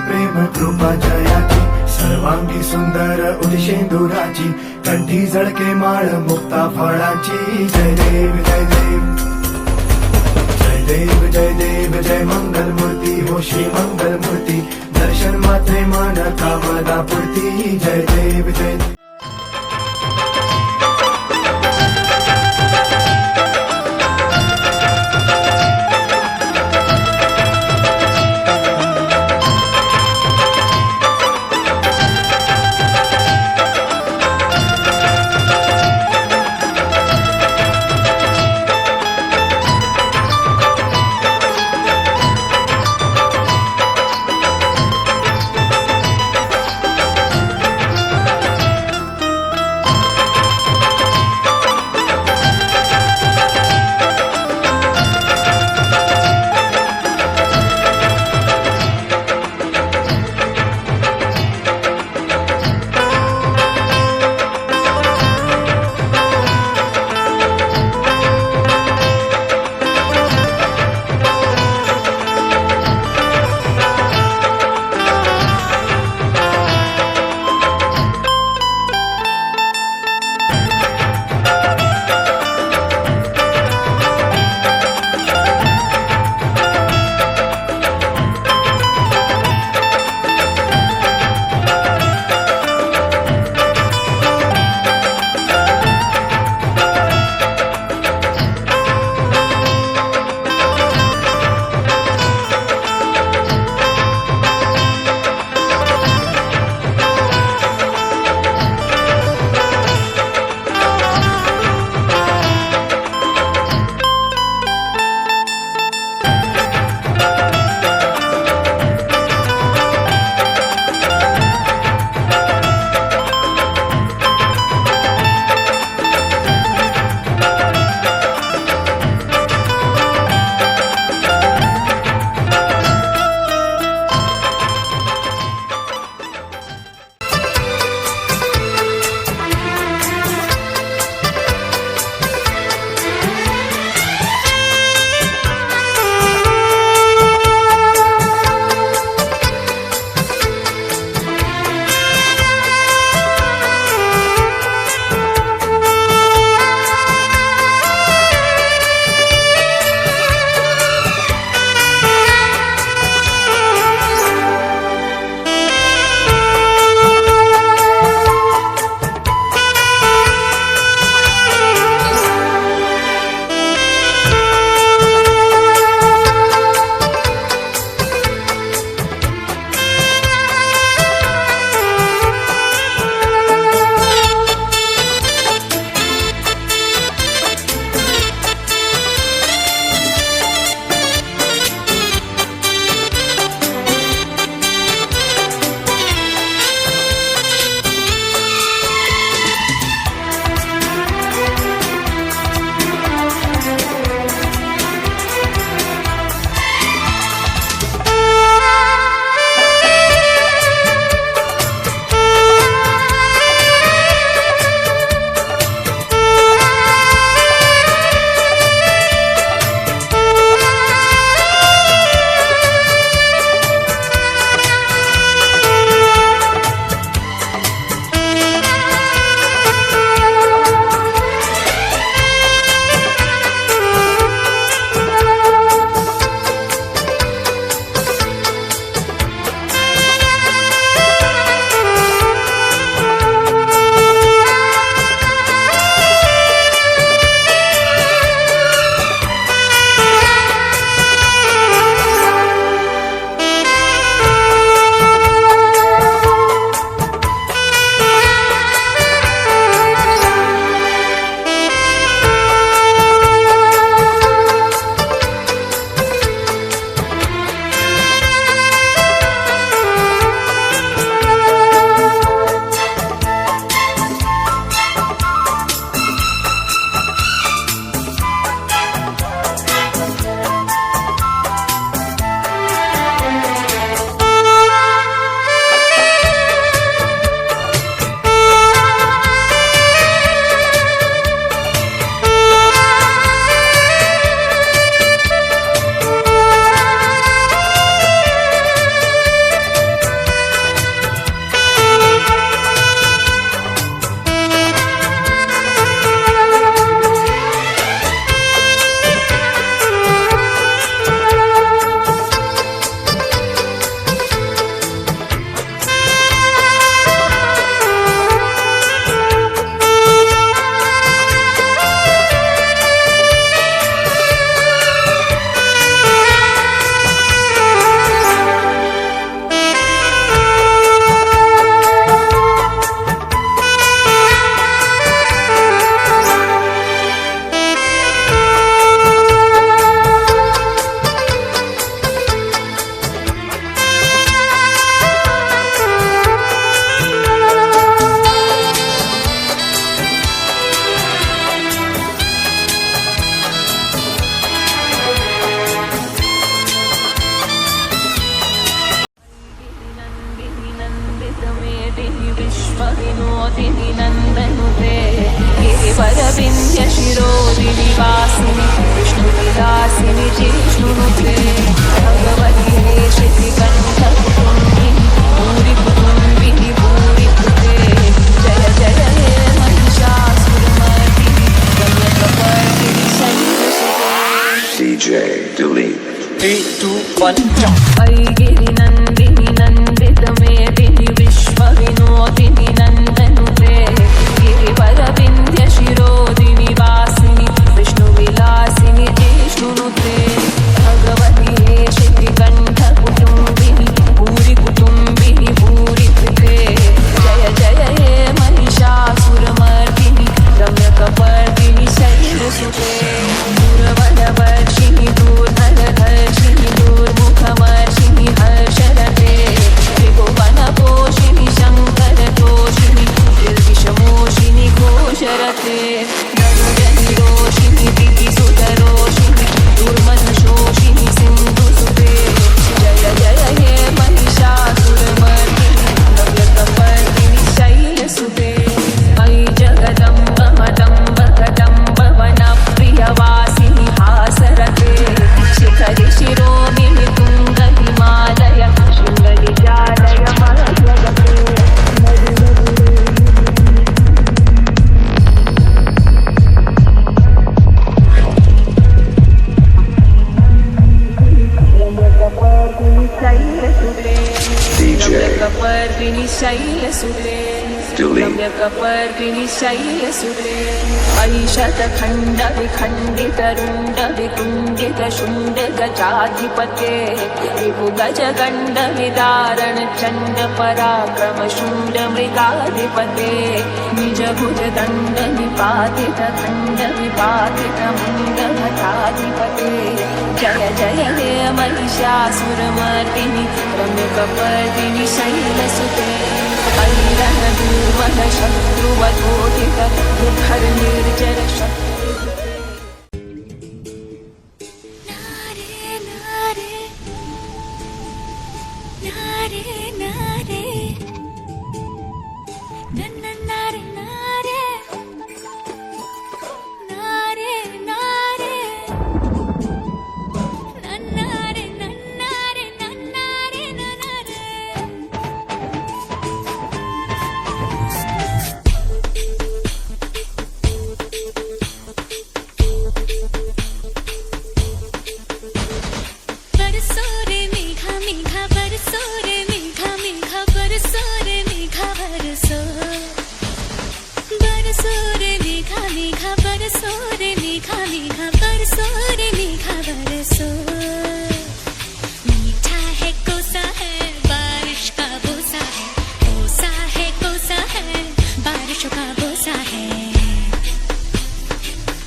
प्रेम कृपा जयाची सर्वांगी सुंदर उदिशेंदुराची कंठी झळके माळ मुक्ता फळाची जय देव जय देव जय देव जय देव जय मंगल मूर्ती हो श्री मंगल मूर्ती दर्शन मात्रे मन कामना पूर्ती जय देव जय देव। गिरिवरविन्द्य शिरोदिनि वासिनि विष्णुविलासिनि जिष्णुनुते भगवति श्रीकण्ठकुटुम्बिनि भूरि कुटुम्बिनि भूरि कृते जय जय हे महिषासुरमर्दिनि रम्यकपर्दिनि शैलसुते DJ Delete. 3, 2, 1, jump. ऐगिरिनन्दिनि नन्दितमेदिनि विश्वविनोदिनि नन्दनुते गिरिवरविन्द्य शिरोदिनि वासिनि विष्णुविलासिनि जिष्णुनुते भगवति श्रीकण्ठकुटुम्बिनि भूरि कुटुम्बिनि भूरि कृते जय जय हे महिषासुरमर्दिनि रम्यकपर्दिनि शैलसुते दूरवनवर्षिणि दूर्धरधर्षिणि दूर्मुखमर्षिणि हर्षरते त्रिभुवनपोषिणि शङ्करतोषिणि निर्विषमोषिणि घोषरते गरुडनिरोषिणि दितिसुतरोषिणि दुर्मदशोषिणि सिन्धुसुते जय जय हे महिषासुरमर्दिनि नव्यकपर्दिनि शैलसुते अयि जगदम्ब मदम्ब कदम्ब वनप्रियवासिनि हासरते शिखरि शिरोमिनि तुङ्गहिमालय शृङ्गगिजालय मलयजते रम्यकपर्दिनि शैलसुते रम्यकपर्दिनि शैलसुते ऐशतखण्ड विखण्डितरुण्ड विकुण्डित शुण्ड गजाधिपते विभुगजगण्ड विदारण चण्ड पराक्रम शुण्ड मृगाधिपते निजभुज दण्ड निपातित खण्ड विपातित मुण्ड भटाधिपते जय जय हे महिषासुरमर्दिनि रम्यकपर्दिनि शैलसुते ऐरणदूर्वः शत्रुवधोदित दुर्धर निर्जर शत्रुभृते मीठा है कोसा है बारिश का बोसा है कोसा है कोसा है बारिश का बोसा है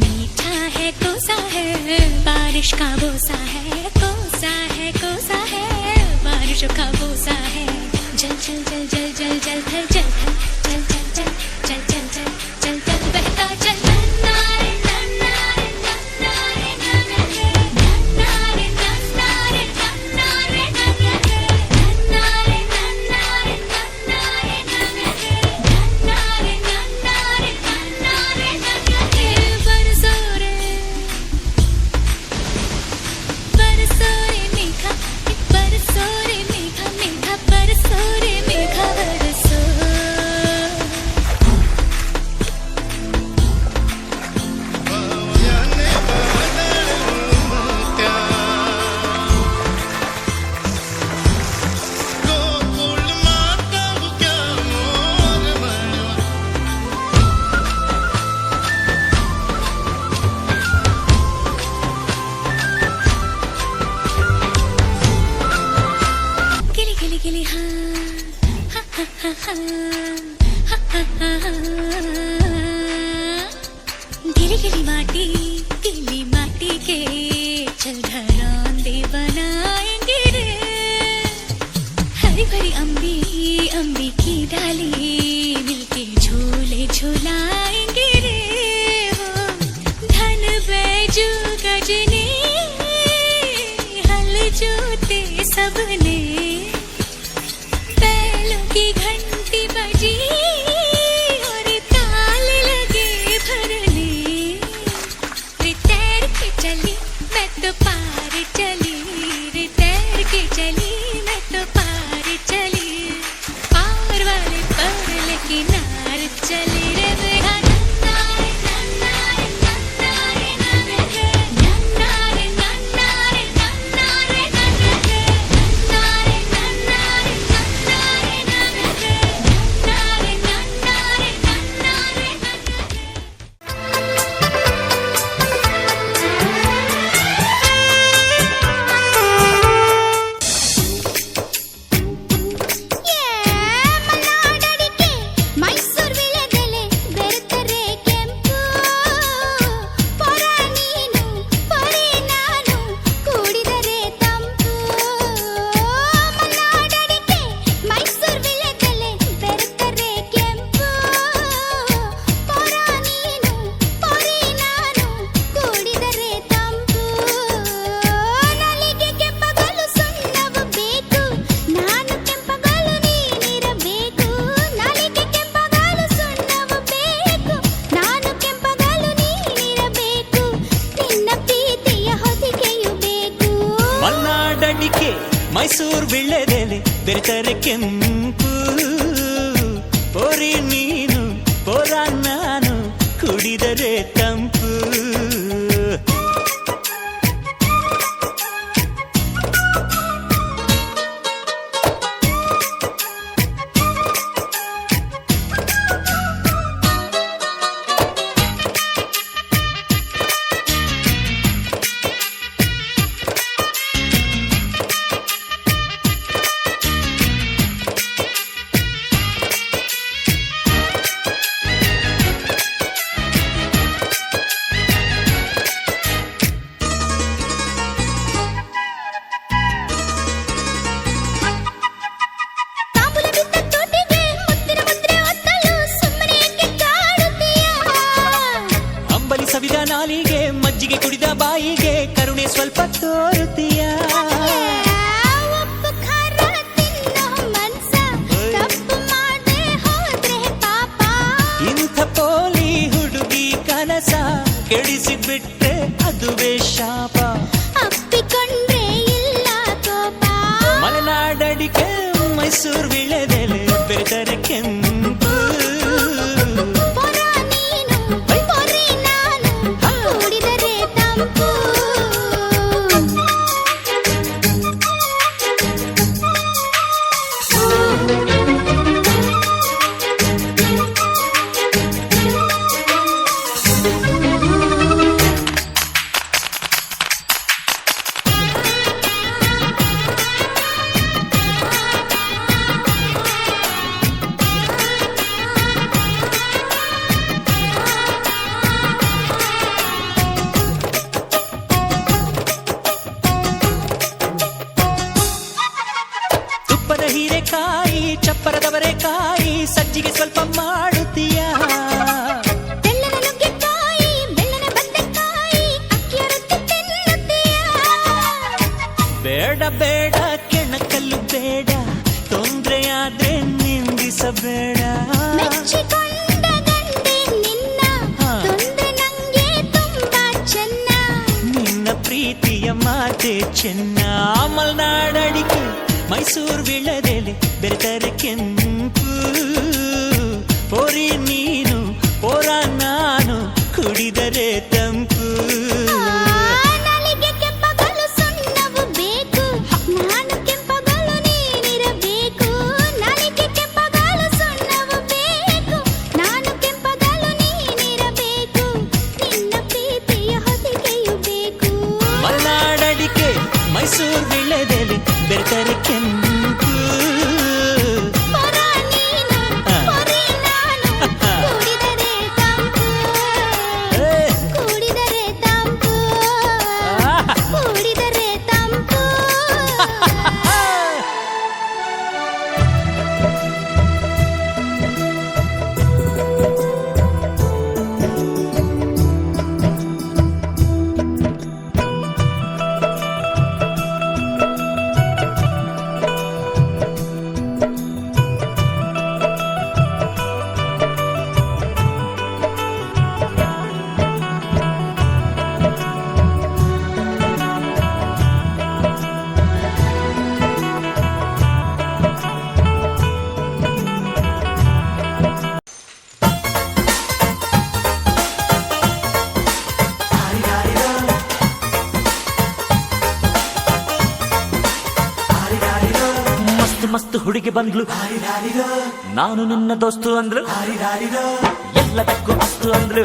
मीठा है कोसा है बारिश का बोसा है कोसा है कोसा है बारिश का बोसा है जल जल जल जल जल जल थल जल थल चल चल चल चल चल चल चल चल बहता चल गिली माटी के चल घरौंदे बनाएंगे रे हरी भरी अम्बी की डाली मिलके झूले झूलाएंगे रे हो धन बैजू गजनी हल जोते सबने बैलों की घंटी बजी और ताल लगे भर ಮೈಸೂರು ವಿಳ್ಳೆದೆಲೆ ಬೆರೆತರೆ ಕೆಂಪು. ಪೋರಿ ನೀನು ಪೋರ ನಾನು ಕುಡಿದರೆ ತಂಪು. ಸವಿದ ನಾಲಿಗೆ ಮಜ್ಜಿಗೆ ಕುಡಿದ ಬಾಯಿಗೆ ಕರುಣೆ ಸ್ವಲ್ಪ ತೋರುತ್ತೀಯ. ಇಂಥ ಪೋಲಿ ಹುಡುಗಿ ಕನಸ ಕೆಡಿಸಿಬಿಟ್ರೆ ಅದುವೇ ಶಾಪ. ಅಪ್ಪಿಕೊಂಡ್ರೆ ಇಲ್ಲ ಕೋಪ. ಮಲೆನಾಡಡಿಕೆ ಮೈಸೂರು ವಿಳೆದೆಲೆ ಬೆರೆತರೆ ಕೆಂಪು. ಹೀರೆಕಾಯಿ ಚಪ್ಪರದವರೆಕಾಯಿ ಸಜ್ಜಿಗೆ ಸ್ವಲ್ಪ ಮಾಡುತ್ತೀಯ. ಬೆಳ್ಳನ ನುಗ್ಗೆಕಾಯಿ ಬೆಳ್ಳನ ಬದನೆಕಾಯಿ ಅಕ್ಕಿಯ ರೊಟ್ಟಿ ತಿನ್ನುತ್ತೀಯ. ಬೇಡ ಬೇಡ ಕೆಣಕಲ್ಲು ಬೇಡ, ತೊಂದ್ರೆಯಾದ್ರೆ ನಿಂದಿಸಬೇಡ. ಮೆಚ್ಚಿಕೊಂಡ ಗಂಡೆ ನಿನ್ನ ತೊಂದ್ರೆ ನಂಗೆ ತುಂಬಾ ಚೆನ್ನ. ನಿನ್ನ ಪ್ರೀತಿಯ ಮಾತೆ ಚೆನ್ನ. ಮಲೆನಾಡಡಿಕೆ ಮೈಸೂರು ವಿಳೆದೆಲೆ ಬೆರೆತರೆ ಕೆಂಪು. ಪೋರಿ ನೀನು ಪೋರ ನಾನು ಕುಡಿದರೆ ತಂಪು. ನಾಲಿಗೆ ಕೆಂಪಗಲು ಸುಣ್ಣವು ಬೇಕು, ನಾನು ಕೆಂಪಗಲು ನೀನಿರಬೇಕು. ನಾಲಿಗೆ ಕೆಂಪಗಲು ಸುಣ್ಣವು ಬೇಕು, ನಾನು ಕೆಂಪಗಲು ನೀನಿರಬೇಕು. ನಿನ್ನ ಪ್ರೀತಿಯ ಹೊದಿಕೆಯು ಬೇಕು. ಮಲೆನಾಡಡಿಕೆ ಮೈಸೂರು ವಿಳೆದೆಲೆ ಬೆರೆತರೆ ಕೆಂಪು. ಪೊರ ನೀನು ಪೊರೆ ನಾನು ಕುಡಿದರೆ ತಂಪು. ಕುಡಿದರೆ ತಂಪು. ಕುಡಿದರೆ ತಂಪು. ಮಸ್ತ್ ಹುಡುಗಿ ಬಂದ್ಲು, ನಾನು ನಿನ್ನ ದೋಸ್ತು ಅಂದ್ಲು. ಎಲ್ಲದಕ್ಕೂ ಅಸ್ತು ಅಂದ್ಲು,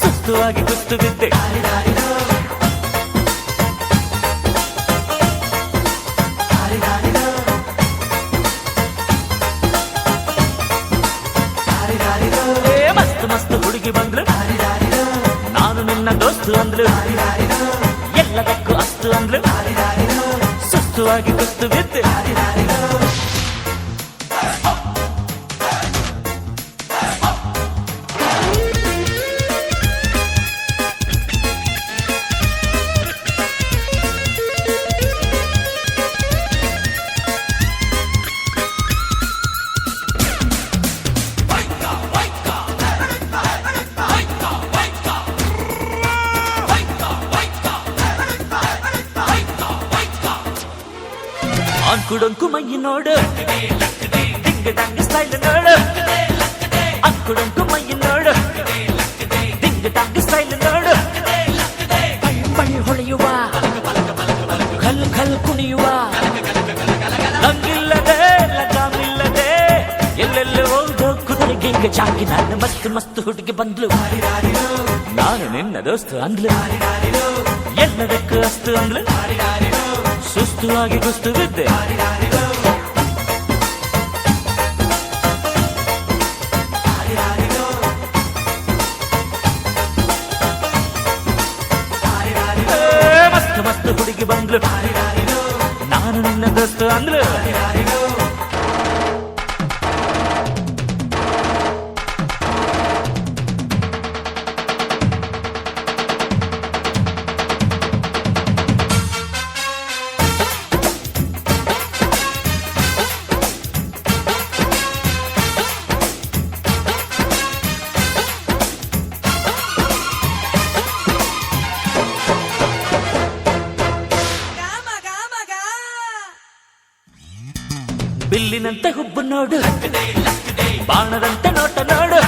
ಸುಸ್ತು ಆಗಿ ಕುಸ್ತು ಬಿದ್ದೆ. ಮಸ್ತ್ ಮಸ್ತ್ ಹುಡುಗಿ ಬಂದ್ಲು, ನಾನು ನಿನ್ನ ದೋಸ್ತು ಅಂದ್ಲು. ಎಲ್ಲದಕ್ಕೂ ಅಸ್ತು ಅಂದ್ಲು, ಸುಸ್ತುವಾಗಿ ಕುಸ್ತು ಬಿದ್ದೆ. ಅಂಕುಡೊಂಕು ಮೈ ನೋಡು ದಿಂಗ ಡಂಗ ಸ್ಟೈಲ್ ನೋಡು ಅಂಕುಡೊಂಕು ಮೈ ನೋಡು ದಿಂಗ ಡಂಗ ಸ್ಟೈಲ್ ನೋಡು ಪೈ ಹೊಳೆಯುವ ಖಲ್ ಖಲ್ ಕುಣಿಯುವ ಲಂಗಿಲ್ಲದೆ ಲಗಾಮಿಲ್ಲದೆ ಎಲ್ಲೆಲ್ಲ ಹೋದೋ ಕುದುರೆಗೆ ಈಗ ಚಾಕಿ ನಾನು ಮಸ್ತ್ ಮಸ್ತ್ ಹುಡುಗಿ ಬಂದ್ಲು ನಾನು ನಿನ್ನ ದೋಸ್ತು ಅಂದ್ಲು ಎಲ್ಲದಕ್ಕೂ ಅಸ್ತು ಅಂದ್ಲು ಸುಸ್ತು ಆಗಿ ಕುಸ್ತು ಬಿದ್ದೆ ಮಸ್ತ್ ಮಸ್ತ್ ಹುಡುಗಿ ಬಂದ್ಲು ನಾನು ನಿನ್ನ ದೋಸ್ತು ಅಂದ್ಲು ಬಿಲ್ಲಿನಂತೆ ಹುಬ್ಬು ನೋಡು ಬಾಣದಂತೆ ನೋಟ ನೋಡು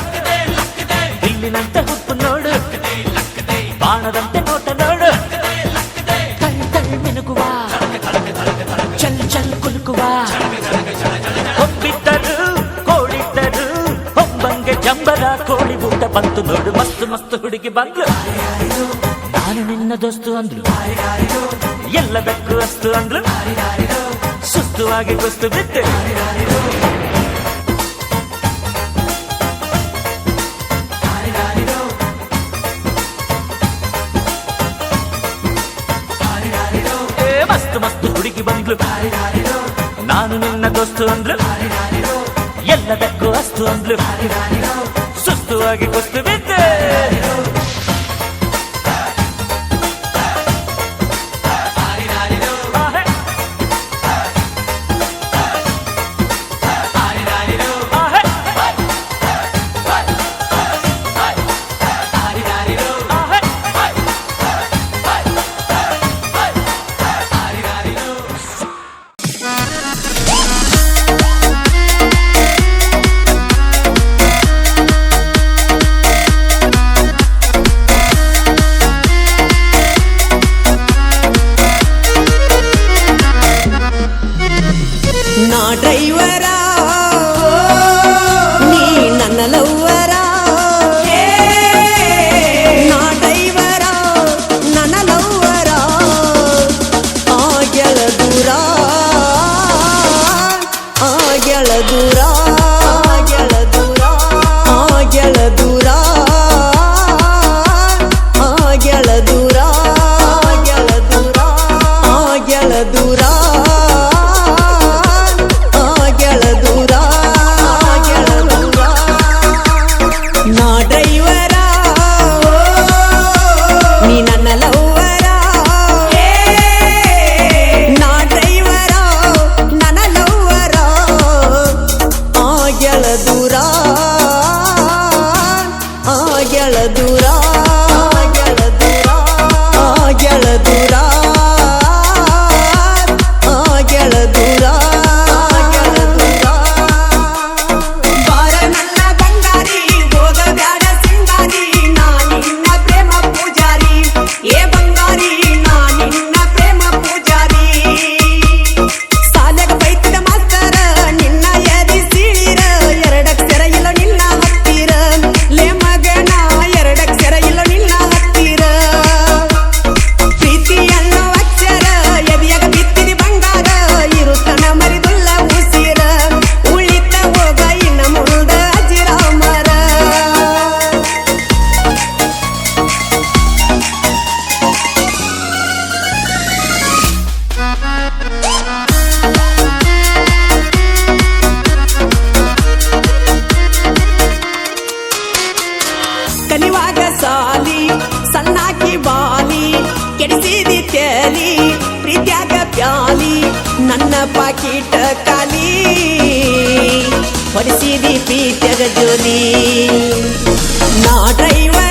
ಬಿಲ್ಲಿನಂತೆ ಹುಬ್ಬು ನೋಡು ಬಾಣದಂತೆ ನೋಟ ನೋಡು ಕಣ್ ಕಣ್ ಮಿನುಗುವ ಚಲ್ ಚಲ್ ಕುಲುಕುವ ಹೊಬ್ಬಿದ್ದರು ಕೋಳಿದ್ದರು ಹೊಂಬಂಗೆ ಜಂಬರ ಕೋಳಿ ಊಟ ಬಂತು ನೋಡು ಮಸ್ತ್ ಮಸ್ತ್ ಹುಡುಗಿ ಬಂದ್ಲು ನಾನು ನಿನ್ನ ದೋಸ್ತು ಅಂದ್ಲು ಎಲ್ಲದಕ್ಕೂ ಅಸ್ತು ಅಂದ್ಲು ಸುಸ್ತು ಆಗಿ ಕುಸ್ತು ಬಿದ್ದೆ ಮಸ್ತ್ ಮಸ್ತ್ ಹುಡುಗಿ ಬಂದ್ಲು ನಾನು ನಿನ್ನ ದೋಸ್ತು ಅಂದ್ಲು ಎಲ್ಲದಕ್ಕೂ ಅಸ್ತು ಅಂದ್ಲು ಸುಸ್ತು ಆಗಿ ಕುಸ್ತು ಬಿದ್ದೆ ನನ್ನ ಪಾಕಿಟ ಖಾಲಿ ಹೊಡಿಸಿದಿ ಪೀತ್ಯಗ ಜೋಲಿ ನಾ ಡ್ರೈವರ್